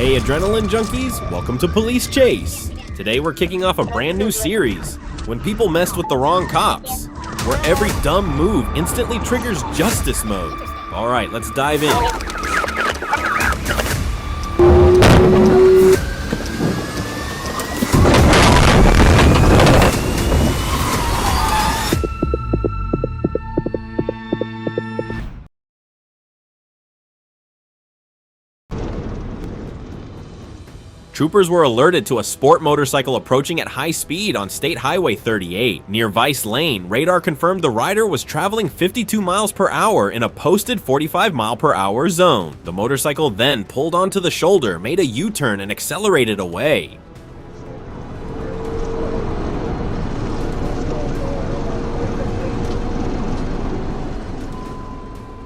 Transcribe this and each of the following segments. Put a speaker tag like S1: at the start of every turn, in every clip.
S1: Hey adrenaline junkies, welcome to Police Chase. Today we're kicking off a brand new series, When People Messed with the Wrong Cops, where every dumb move instantly triggers justice mode. Alright, let's dive in. Troopers were alerted to a sport motorcycle approaching at high speed on State Highway 38. Near Vice Lane, radar confirmed the rider was traveling 52 miles per hour in a posted 45 mile per hour zone. The motorcycle then pulled onto the shoulder, made a U-turn, and accelerated away.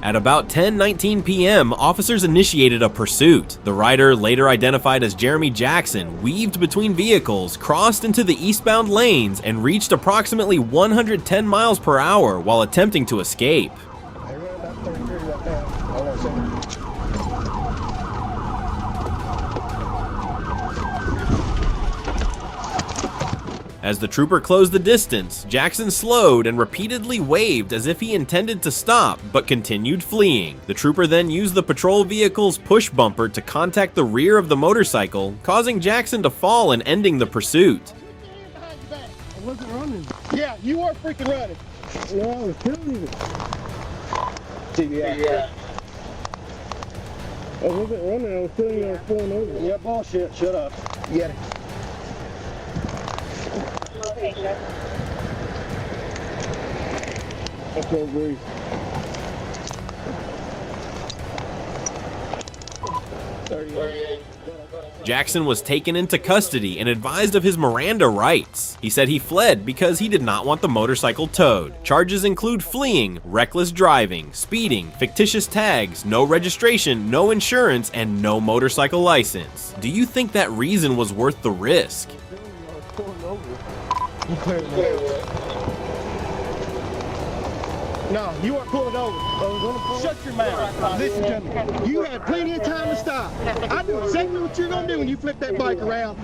S1: At about 10:19 p.m., officers initiated a pursuit. The rider, later identified as Jeremy Jackson, weaved between vehicles, crossed into the eastbound lanes, and reached approximately 110 miles per hour while attempting to escape. As the trooper closed the distance, Jackson slowed and repeatedly waved as if he intended to stop, but continued fleeing. The trooper then used the patrol vehicle's push bumper to contact the rear of the motorcycle, causing Jackson to fall and ending the pursuit.
S2: I wasn't running. Yeah, you are freaking running. No, I was killing you. Yeah. I wasn't running, I was telling you I was pulling over. Yeah, bullshit, shut up. Get it. Okay, agree.
S1: Jackson was taken into custody and advised of his Miranda rights. He said he fled because he did not want the motorcycle towed. Charges include fleeing, reckless driving, speeding, fictitious tags, no registration, no insurance, and no motorcycle license. Do you think that reason was worth the risk?
S2: No, you are pulling over. Shut your mouth. Listen to me. You had plenty of time to stop. I knew exactly what you're going to do when you flip that bike around.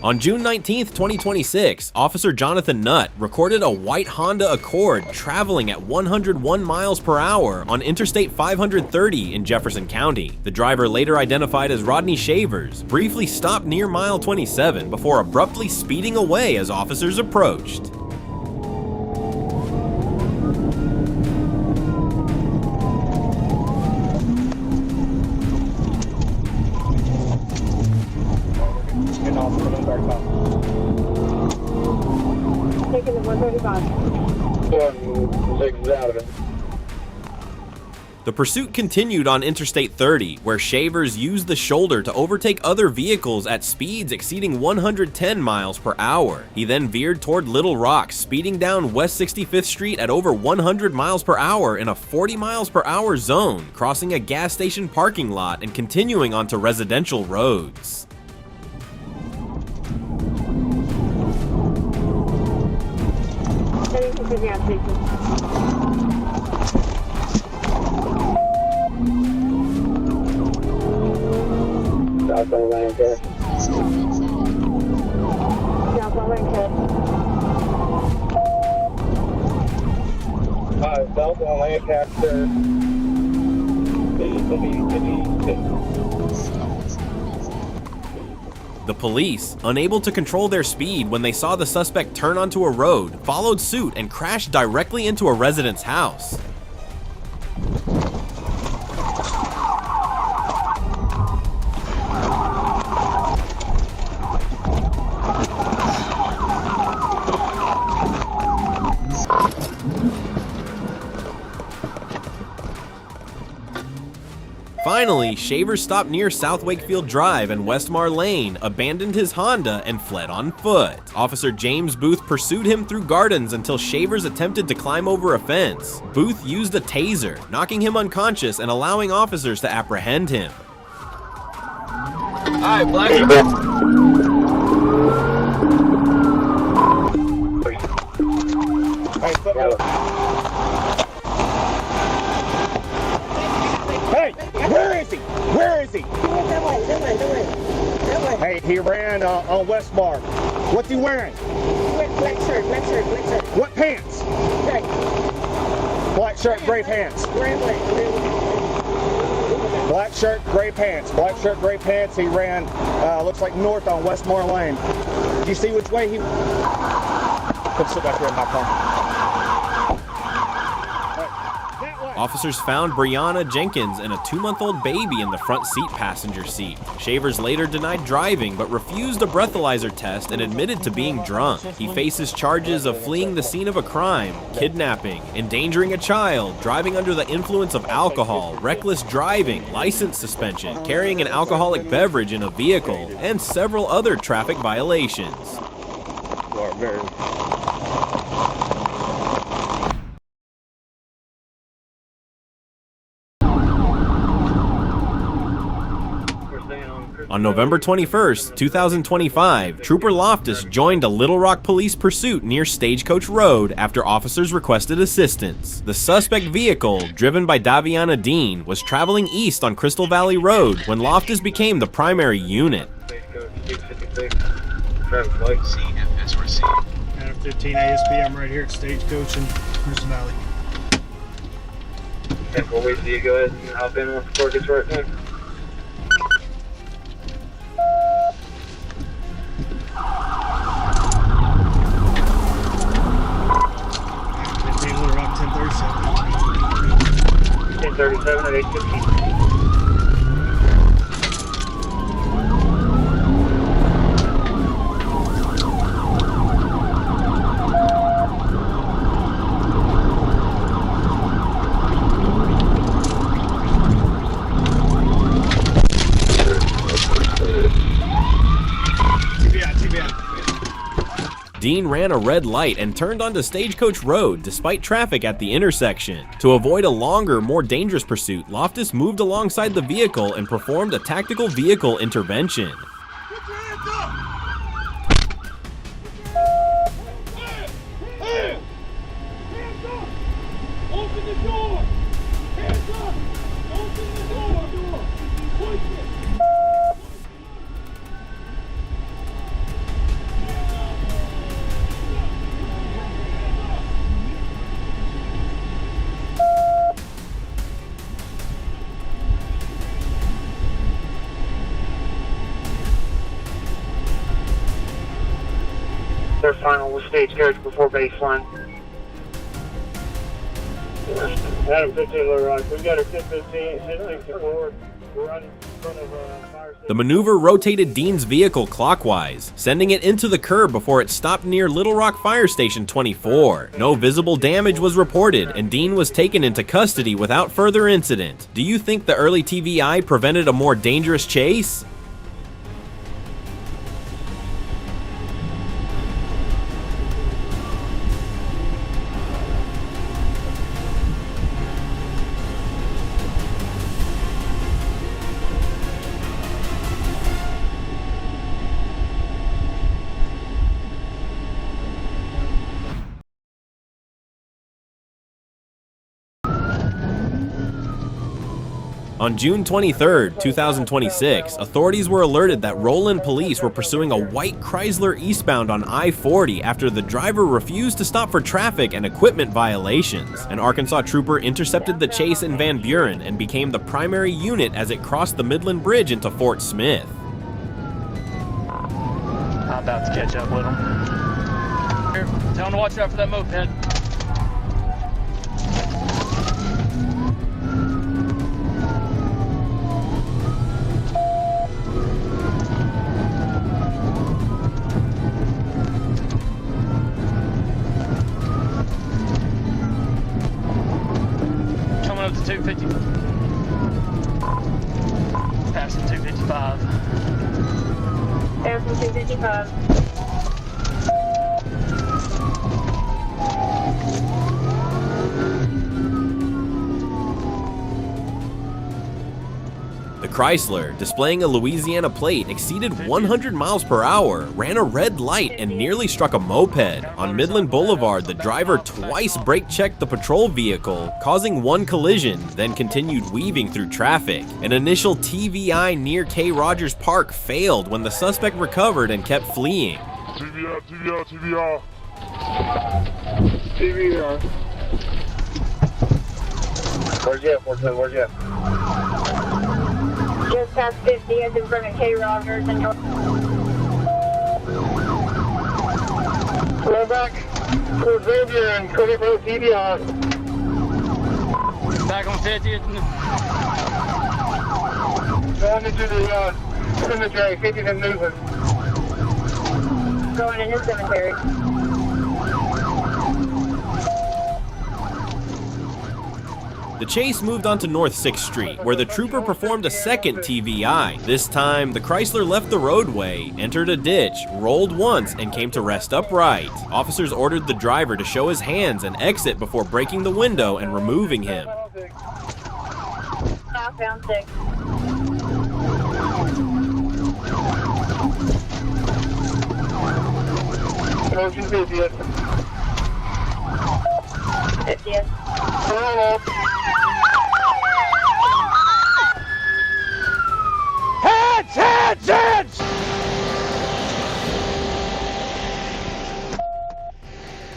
S1: On June 19, 2026, Officer Jonathan Nutt recorded a white Honda Accord traveling at 101 miles per hour on Interstate 530 in Jefferson County. The driver, later identified as Rodney Shavers, briefly stopped near mile 27 before abruptly speeding away as officers approached.
S3: Taking the 135.
S1: The pursuit continued on Interstate 30, where Shavers used the shoulder to overtake other vehicles at speeds exceeding 110 miles per hour. He then veered toward Little Rock, speeding down West 65th Street at over 100 miles per hour in a 40 miles per hour zone, crossing a gas station parking lot and continuing onto residential roads.
S3: Heading to the gas station.
S4: Southbound Lancaster.
S3: Southbound Lancaster.
S4: Southbound Lancaster.
S1: The police, unable to control their speed when they saw the suspect turn onto a road, followed suit and crashed directly into a resident's house. Finally, Shavers stopped near South Wakefield Drive and Westmar Lane, abandoned his Honda, and fled on foot. Officer James Booth pursued him through gardens until Shavers attempted to climb over a fence. Booth used a taser, knocking him unconscious and allowing officers to apprehend him.
S4: Alright, Black.
S2: Where is he?
S3: That way.
S2: Hey, he ran on Westmark. What's he wearing?
S3: Black shirt.
S2: What pants?
S3: Black.
S2: Black shirt, gray pants.
S3: Gray.
S2: Black shirt, gray pants. Black shirt, gray pants. He ran, looks like north on Westmore Lane. Do you see which way he... Come sit back here in my car.
S1: Officers found Brianna Jenkins and a 2-month-old baby in the front seat passenger seat. Shavers later denied driving but refused a breathalyzer test and admitted to being drunk. He faces charges of fleeing the scene of a crime, kidnapping, endangering a child, driving under the influence of alcohol, reckless driving, license suspension, carrying an alcoholic beverage in a vehicle, and several other traffic violations. On November 21st, 2025, Trooper Loftus joined a Little Rock police pursuit near Stagecoach Road after officers requested assistance. The suspect vehicle, driven by Daviana Dean, was traveling east on Crystal Valley Road when Loftus became the primary unit.
S5: CFS received. At 15 ASP, I'm right here at Stagecoach in Crystal Valley.
S4: 10-4, wait till you go ahead and hop in once the car gets right there.
S5: Little Rock 1037.
S4: 1037 at 8:15.
S1: Dean ran a red light and turned onto Stagecoach Road despite traffic at the intersection. To avoid a longer, more dangerous pursuit, Loftus moved alongside the vehicle and performed a tactical vehicle intervention.
S2: Put your hands up! Hands up! Open the door! Hands up! Open the door! Push it!
S4: Their final with Stagecoach before baseline. Adam 15 Little Rock, we got our 1015, heading forward. We're running in front of fire station.
S1: The maneuver rotated Dean's vehicle clockwise, sending it into the curb before it stopped near Little Rock Fire Station 24. No visible damage was reported, and Dean was taken into custody without further incident. Do you think the early TVI prevented a more dangerous chase? On June 23, 2026, authorities were alerted that Roland police were pursuing a white Chrysler eastbound on I-40 after the driver refused to stop for traffic and equipment violations. An Arkansas trooper intercepted the chase in Van Buren and became the primary unit as it crossed the Midland Bridge into Fort Smith.
S6: I'm about to catch up with them. Here, tell them to watch out for that moped. Coming up to 250. Passing 255.
S3: Air from 255.
S1: The Chrysler, displaying a Louisiana plate, exceeded 100 miles per hour, ran a red light, and nearly struck a moped. On Midland Boulevard, the driver twice brake-checked the patrol vehicle, causing one collision, then continued weaving through traffic. An initial TVI near K. Rogers Park failed when the suspect recovered and kept fleeing.
S4: TVR, TVR, TVR. TVR. Where's you at? Where's you at?
S3: Just past 50 is in front of K. Rogers and North.
S4: Go back to Xavier and 24 TVR.
S6: Back on 50th.
S4: Going into the cemetery, 50th and moving.
S3: Going in the cemetery.
S1: The chase moved on to North 6th Street, where the trooper performed a second TVI. This time, the Chrysler left the roadway, entered a ditch, rolled once, and came to rest upright. Officers ordered the driver to show his hands and exit before breaking the window and removing him.
S3: Southbound 6.
S4: Approaching 50th.
S3: 50th.
S4: Hello. Heads!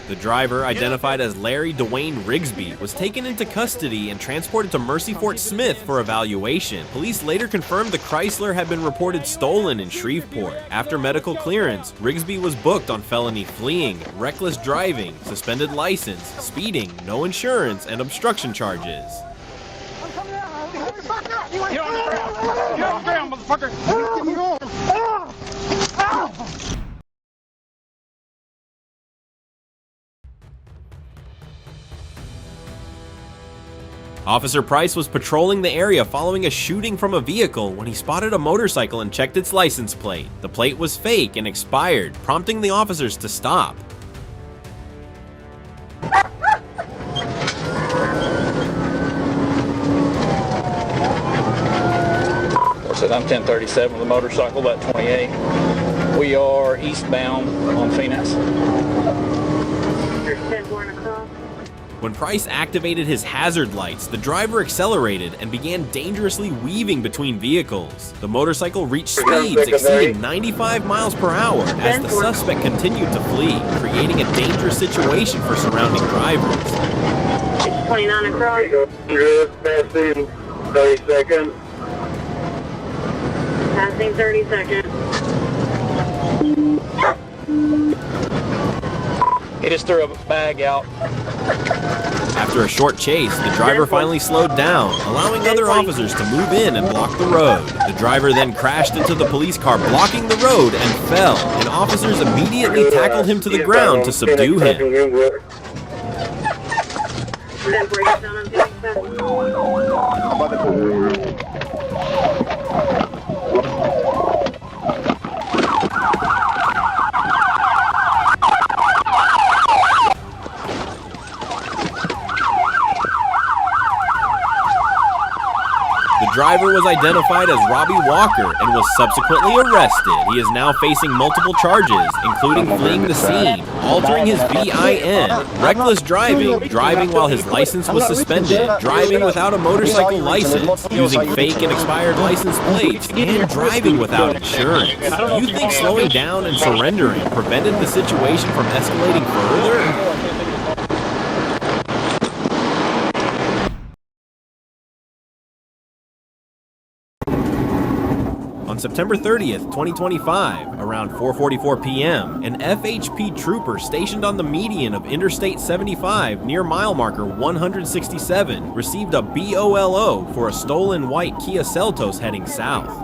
S1: The driver, identified as Larry Dwayne Rigsby, was taken into custody and transported to Mercy Fort Smith for evaluation. Police later confirmed the Chrysler had been reported stolen in Shreveport. After medical clearance, Rigsby was booked on felony fleeing, reckless driving, suspended license, speeding, no insurance, and obstruction charges.
S6: Get on the ground! Get on the ground, motherfucker!
S1: Officer Price was patrolling the area following a shooting from a vehicle when he spotted a motorcycle and checked its license plate. The plate was fake and expired, prompting the officers to stop.
S7: I'm 1037 with a motorcycle, about 28. We are eastbound on Phoenix.
S1: When Price activated his hazard lights, the driver accelerated and began dangerously weaving between vehicles. The motorcycle reached speeds exceeding 95 miles per hour as the suspect continued to flee, creating a dangerous situation for surrounding drivers.
S3: It's 29 across.
S4: Good, passing 30 seconds.
S3: Passing 30 seconds.
S7: He just threw a bag out.
S1: After a short chase, the driver finally slowed down, allowing other officers to move in and block the road. The driver then crashed into the police car, blocking the road, and fell, and officers immediately tackled him to the ground to subdue him. The driver was identified as Robbie Walker and was subsequently arrested. He is now facing multiple charges, including fleeing the scene, altering his VIN, reckless driving, driving while his license was suspended, driving without a motorcycle license, using fake and expired license plates, and driving without insurance. Do you think slowing down and surrendering prevented the situation from escalating further? On September 30th, 2025, around 4:44 p.m., an FHP trooper stationed on the median of Interstate 75 near mile marker 167 received a BOLO for a stolen white Kia Seltos heading south.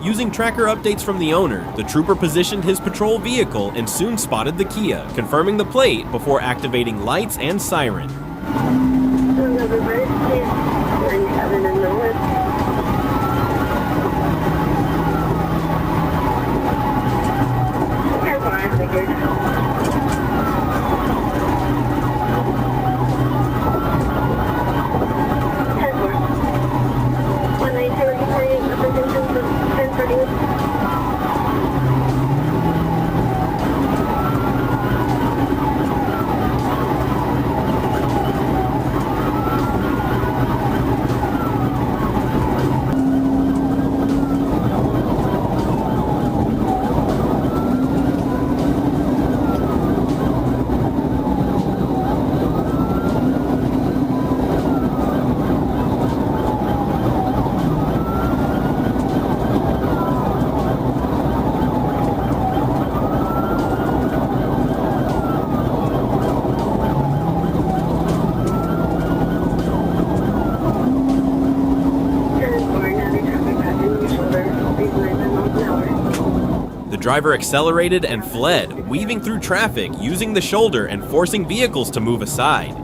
S1: Using tracker updates from the owner, the trooper positioned his patrol vehicle and soon spotted the Kia, confirming the plate before activating lights and siren. driver accelerated and fled, weaving through traffic, using the shoulder and forcing vehicles to move aside.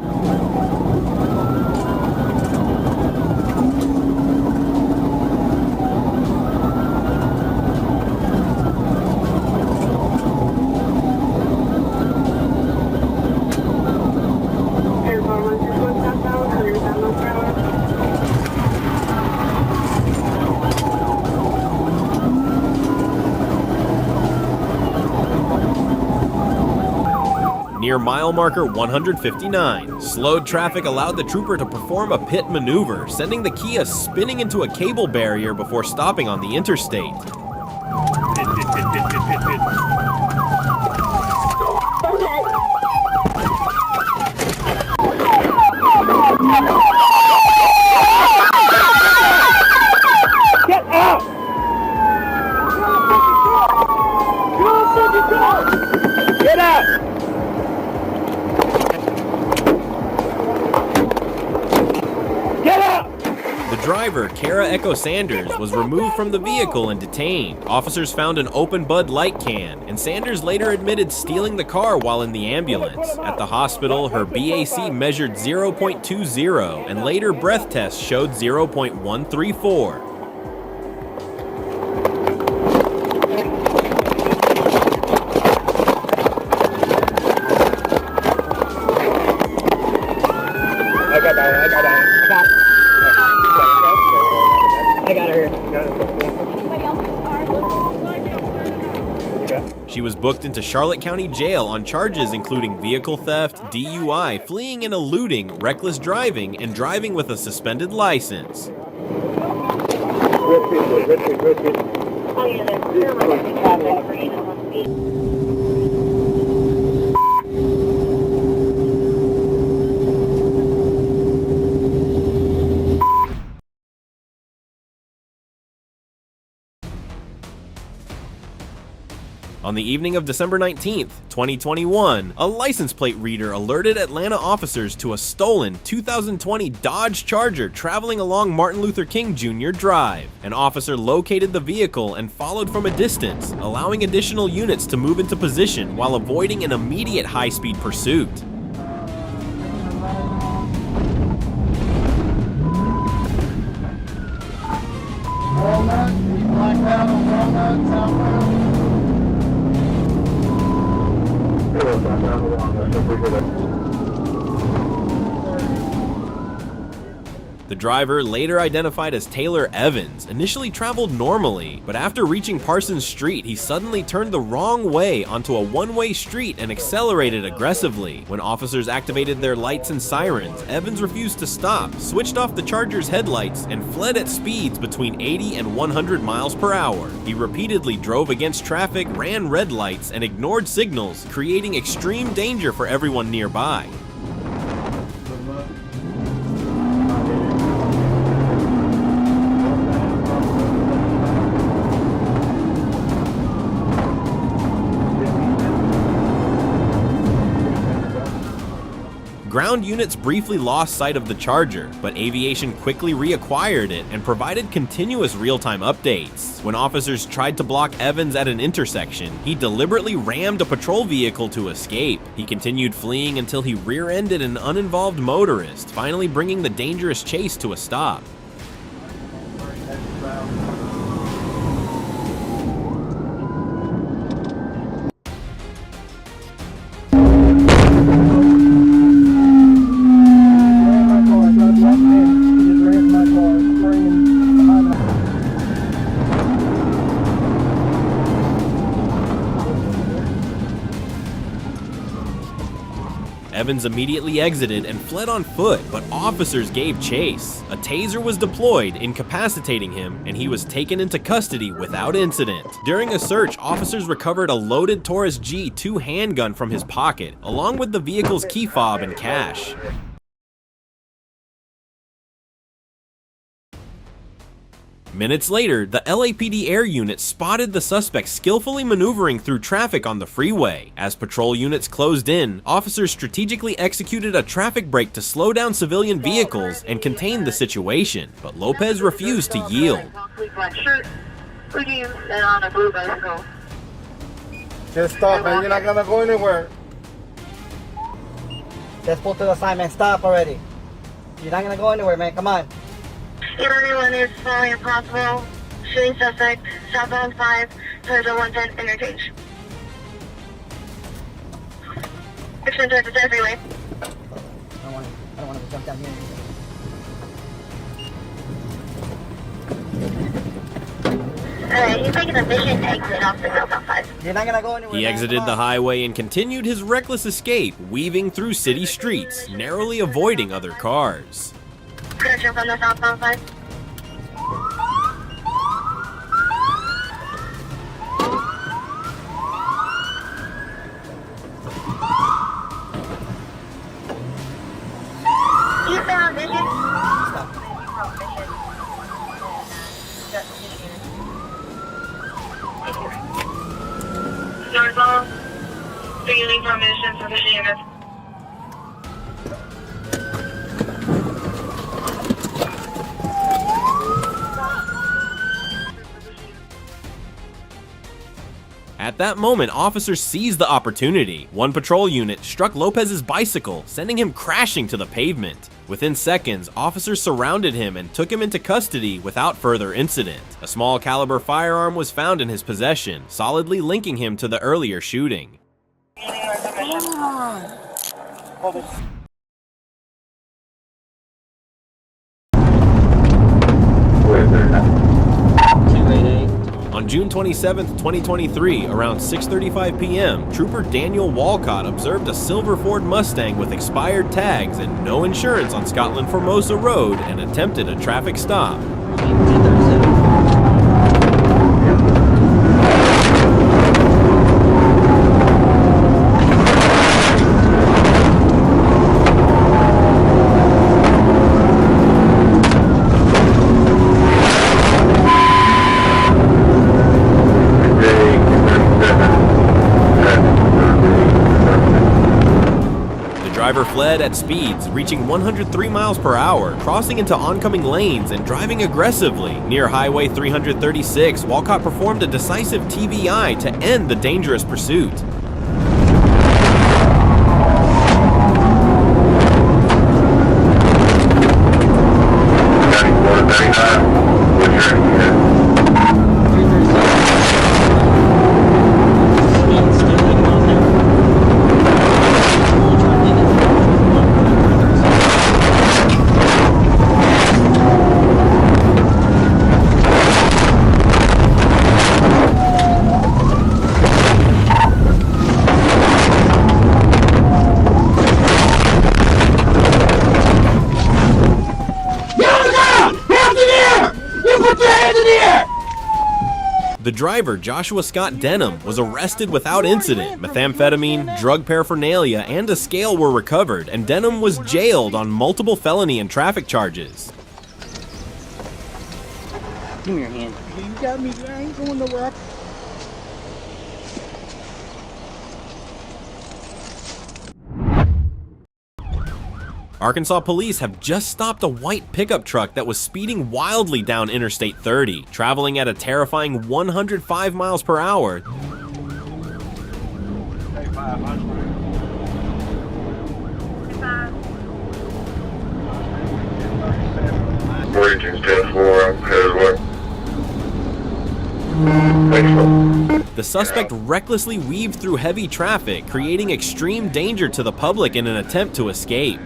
S1: Near mile marker 159, slowed traffic allowed the trooper to perform a pit maneuver, sending the Kia spinning into a cable barrier before stopping on the interstate.
S4: Get out! Get out! Get out!
S1: The driver, Kara Echo Sanders, was removed from the vehicle and detained. Officers found an open Bud Light can, and Sanders later admitted stealing the car while in the ambulance. At the hospital, her BAC measured 0.20, and later breath tests showed 0.134. She was booked into Charlotte County Jail on charges including vehicle theft, DUI, fleeing and eluding, reckless driving, and driving with a suspended license. On the evening of December 19th, 2021, a license plate reader alerted Atlanta officers to a stolen 2020 Dodge Charger traveling along Martin Luther King Jr. Drive. An officer located the vehicle and followed from a distance, allowing additional units to move into position while avoiding an immediate high-speed pursuit. The driver, later identified as Taylor Evans, initially traveled normally, but after reaching Parsons Street, he suddenly turned the wrong way onto a one-way street and accelerated aggressively. When officers activated their lights and sirens, Evans refused to stop, switched off the Charger's headlights, and fled at speeds between 80 and 100 miles per hour. He repeatedly drove against traffic, ran red lights, and ignored signals, creating extreme danger for everyone nearby. Ground units briefly lost sight of the Charger, but aviation quickly reacquired it and provided continuous real-time updates. When officers tried to block Evans at an intersection, he deliberately rammed a patrol vehicle to escape. He continued fleeing until he rear-ended an uninvolved motorist, finally bringing the dangerous chase to a stop. Evans immediately exited and fled on foot, but officers gave chase. A taser was deployed, incapacitating him, and he was taken into custody without incident. During a search, officers recovered a loaded Taurus G2 handgun from his pocket, along with the vehicle's key fob and cash. Minutes later, the LAPD air unit spotted the suspect skillfully maneuvering through traffic on the freeway. As patrol units closed in, officers strategically executed a traffic brake to slow down civilian vehicles and contain the situation, but Lopez refused to yield.
S2: Just stop, man. You're not gonna go anywhere.
S8: Just pull to the side, man. Stop already. You're not gonna go anywhere, man. Come on.
S3: 11 is fully impossible. Shooting suspect, southbound 5, towards the 110 interchange. Action towards the 10 freeway.
S8: I don't want to jump down here.
S3: Alright, he's making a mission exit off the southbound 5.
S8: You're not gonna go anywhere.
S1: He
S8: man.
S1: exited
S8: Come
S1: the
S8: on.
S1: highway and continued his reckless escape, weaving through city streets, narrowly avoiding other cars.
S3: Gonna jump on the southbound 5. Eastbound vision. Northbound. Beginning permission for vision units.
S1: At that moment, officers seized the opportunity. One patrol unit struck Lopez's bicycle, sending him crashing to the pavement. Within seconds, officers surrounded him and took him into custody without further incident. A small caliber firearm was found in his possession, solidly linking him to the earlier shooting. On June 27, 2023, around 6:35 p.m., Trooper Daniel Walcott observed a silver Ford Mustang with expired tags and no insurance on Scotland Formosa Road and attempted a traffic stop. The driver fled at speeds reaching 103 miles per hour, crossing into oncoming lanes and driving aggressively. Near Highway 336, Walcott performed a decisive TBI to end the dangerous pursuit. The driver, Joshua Scott Denham, was arrested without incident. Methamphetamine, drug paraphernalia, and a scale were recovered, and Denham was jailed on multiple felony and traffic charges.
S8: Give me your hand.
S2: You got me. I ain't going nowhere.
S1: Arkansas police have just stopped a white pickup truck that was speeding wildly down Interstate 30, traveling at a terrifying 105 miles per hour.
S4: Region 10-4, headed west.
S1: The suspect recklessly weaved through heavy traffic, creating extreme danger to the public in an attempt to escape.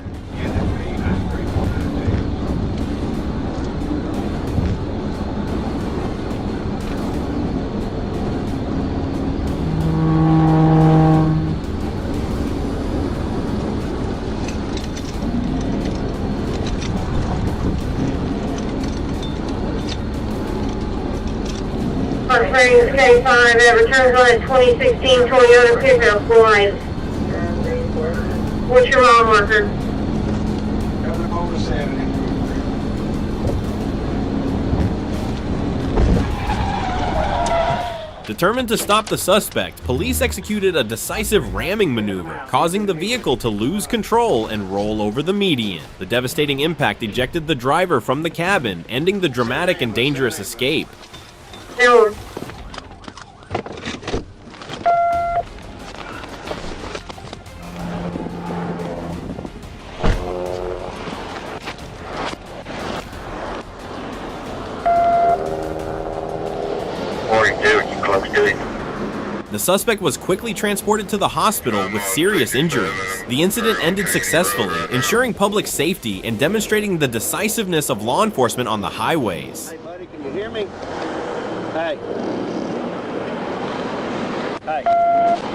S3: On Springs K5 that returns on a 2016 Toyota pickup line. What's your mile marker?
S1: Determined to stop the suspect, police executed a decisive ramming maneuver, causing the vehicle to lose control and roll over the median. The devastating impact ejected the driver from the cabin, ending the dramatic and dangerous escape.
S3: No.
S1: The suspect was quickly transported to the hospital with serious injuries. The incident ended successfully, ensuring public safety and demonstrating the decisiveness of law enforcement on the highways.
S9: Hey buddy, can you hear me? Hey. Hey.